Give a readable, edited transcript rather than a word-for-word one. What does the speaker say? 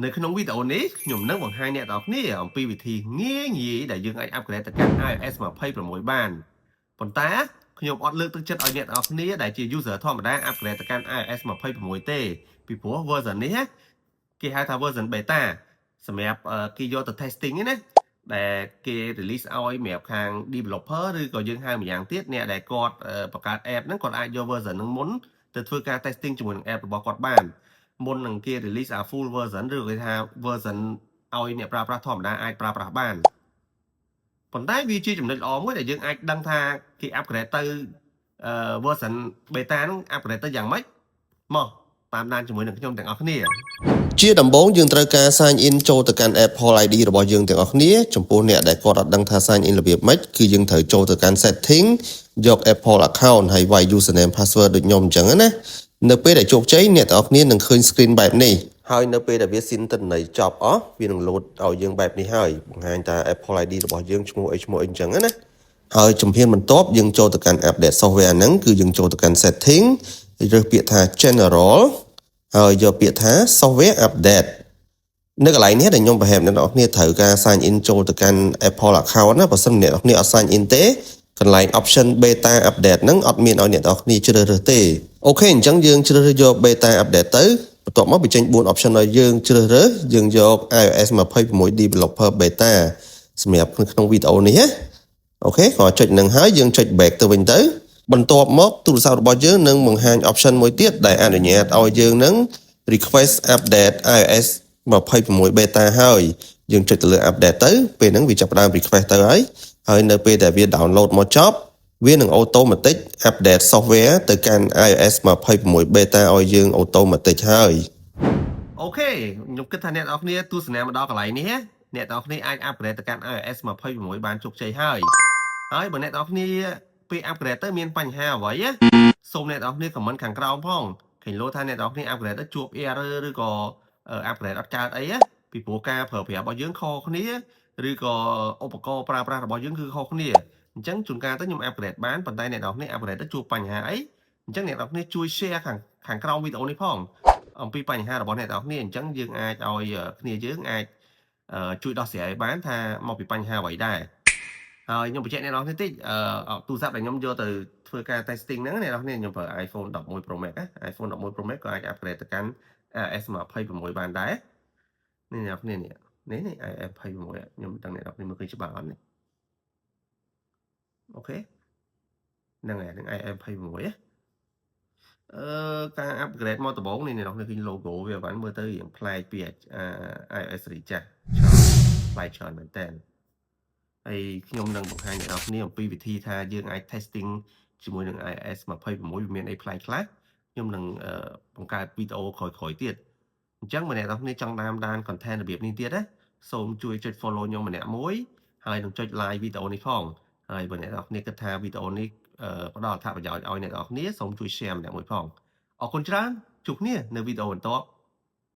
នៅក្នុងវីដេអូនេះខ្ញុំនឹងបង្ហាញអ្នកទាំងអស់គ្នាអំពីវិធីងាយៗដែលយើងអាច upgrade ទៅកាន់ iOS 26 បានប៉ុន្តែខ្ញុំអត់លើកទឹកចិត្តឲ្យអ្នកទាំងអស់គ្នាដែលជា user ធម្មតា upgrade ទៅកាន់ iOS 26 ទេពីព្រោះ version នេះគេហៅថា version beta សម្រាប់គេយកទៅ testing ណាដែលគេ release ឲ្យសម្រាប់ខាង developer ឬក៏យើងហៅម្យ៉ាងទៀតអ្នកដែលគាត់បង្កើត app ហ្នឹងគាត់អាចយក version ហ្នឹងមុនទៅធ្វើការ testing ជាមួយនឹង app របស់គាត់បានមុននឹងគេ release full version ឬគេថា version ឲ្យអ្នកប្រើប្រាស់ធម្មតាអាចប្រើប្រាស់បានប៉ុន្តែវាជាចំណុចល្អមួយដែលយើងអាចដឹងថាគេ upgrade ទៅversion beta ហ្នឹង upgrade ទៅយ៉ាងម៉េចមកតាមដានជាមួយនឹងខ្ញុំទាំងអស់គ្នាជាដំបូងយើងត្រូវការ sign in ចូលទៅកាន់ Apple ID របស់យើងទាំងអស់គ្នាចំពោះអ្នកដែលគាត់អត់ដឹងថា sign in របៀបម៉េចគឺយើងត្រូវចូលទៅកាន់ setting យក Apple account ហើយវាយ username password ដូចខ្ញុំអញ្ចឹងណានៅពេលដែលជោគជ័យអ្នកទាំងអស់គ្នានឹងឃើញ screen បែបនេះហើយនៅពេលដែលវាស៊ីនទិន្នន័យចប់អស់វានឹង load ឲ្យយើងបែបនេះហើយបង្ហាញថា Apple ID របស់យើងឈ្មោះអីអញ្ចឹងណាហើយជំហានបន្ទាប់យើងចូលទៅកាន់ update software ហ្នឹងគឺយើងចូលទៅកាន់ setting រើសពាក្យថា general ហើយយកពាក្យថា software update នៅកន្លែងនេះដែលខ្ញុំបង្ហាញអ្នកនរគ្នាត្រូវការ sign in ចូលទៅកាន់ Apple account ណាបើសិនអ្នកនរគ្នាអត់ sign in ទេកន្លែង option beta update ហ្នឹងអត់មានឲ្យអ្នកនរគ្នាជ្រើសរើសទេអូខេអញ្ចឹងយើងជ្រើសរើសយក beta update ទៅបន្ទាប់មកវាចេញ4 option ឲ្យយើងជ្រើសរើសយើងយក iOS 26 developer beta សម្រាប់ក្នុងវីដេអូនេះណាអូខេក៏ចុចនឹងហើយយើងចុច back ទៅវិញទៅបន្ទាប់មកទូរស័ព្ទរបស់យើងនឹងបង្ហាញ option មួយទៀតដែលអនុញ្ញាតឲ្យយើងនឹង request update iOS 26 beta ហើយយើងចុចទៅលើ update ទៅពេលហ្នឹងវាចាប់ផ្ដើម request ទៅហើយនៅពេលដែលវា download មកចប់វានឹង automatic update software ទៅកាន់ iOS 26 beta ឲ្យយើង automatic ហើយអូខេខ្ញុំគិតថាអ្នកនរគ្នាទស្សនាមកដល់កន្លែងនេះអ្នកនរគ្នាអាច upgrade ទៅកាន់ iOS 26បានជោគជ័យហើយបើអ្នកនរគ្នាពេល upgrade ទៅមានបញ្ហាអ្វីសូមអ្នកនរគ្នា comment ខាងក្រោមផងឃើញលោថាអ្នកនរគ្នា upgrade ទៅជួប error ឬក៏ upgrade អត់កើតអីពីព្រោះការប្រើប្រាស់របស់យើងខុសគ្នាឬក៏ឧបករណ៍ប្រើប្រាស់របស់យើងគឺខុសគ្នាអញ្ចឹងជួនកាលទៅខ្ញុំ upgrade បានប៉ុន្តែអ្នកនរគ្នា upgrade ទៅជួបបញ្ហាអីអញ្ចឹងអ្នកនរគ្នាជួយ share ខាងក្រោមវីដេអូនេះផងអំពីបញ្ហារបស់អ្នកនរគ្នាអញ្ចឹងយើងអាចឲ្យគ្នាយើងអាចជួយដោះស្រាយបានថាមកពីបញ្ហាអ្វីដែរហើយខ្ញុំបញ្ជាក់អ្នកនរគ្នាតិចទូរស័ព្ទដែលខ្ញុំយកទៅធ្វើការ testing ហ្នឹងអ្នកនរគ្នាខ្ញុំប្រើ iPhone 11 Pro Max iPhone 11 Pro Max ក៏អាច upgrade ទៅកាន់ iOS 26បានដែរនេះអ្នកនរគ្នានេះiOS 26ខ្ញុំដឹងអ្នកនរគ្នាមើលឃើញច្បាស់អត់នេះអូខេហ្នឹងហើយនឹង iOS 26ការ upgrade មកដំបូងនេះអ្នកនរគ្នាឃើញ logo វាបានមើលទៅរៀងប្លែកពី iOS រីចាស់ប្លែកច្រើនមែនតើហើយខ្ញុំនឹងបង្ហាញអ្នកនរគ្នាអំពីវិធីថាយើងអាច testing ជាមួយនឹង iOS 26វាមានអីប្លែកខ្លះខ្ញុំនឹងបង្កើតវីដេអូក្រោយៗទៀតអញ្ចឹងបើអ្នកនរគ្នាចង់តាមដាន content របៀបនេះទៀតណាសូមជួយចុច follow ខ្ញុំម្នាក់មួយហើយនឹងចុច like វីដេអូនេះផងហើយបើអ្នកនរគ្នាគិតថាវីដេអូនេះផ្ដល់អត្ថប្រយោជន៍ឲ្យអ្នកនរគ្នាសូមជួយ share ម្នាក់មួយផងអរគុណច្រើនជួបគ្នានៅវីដេអូបន្ត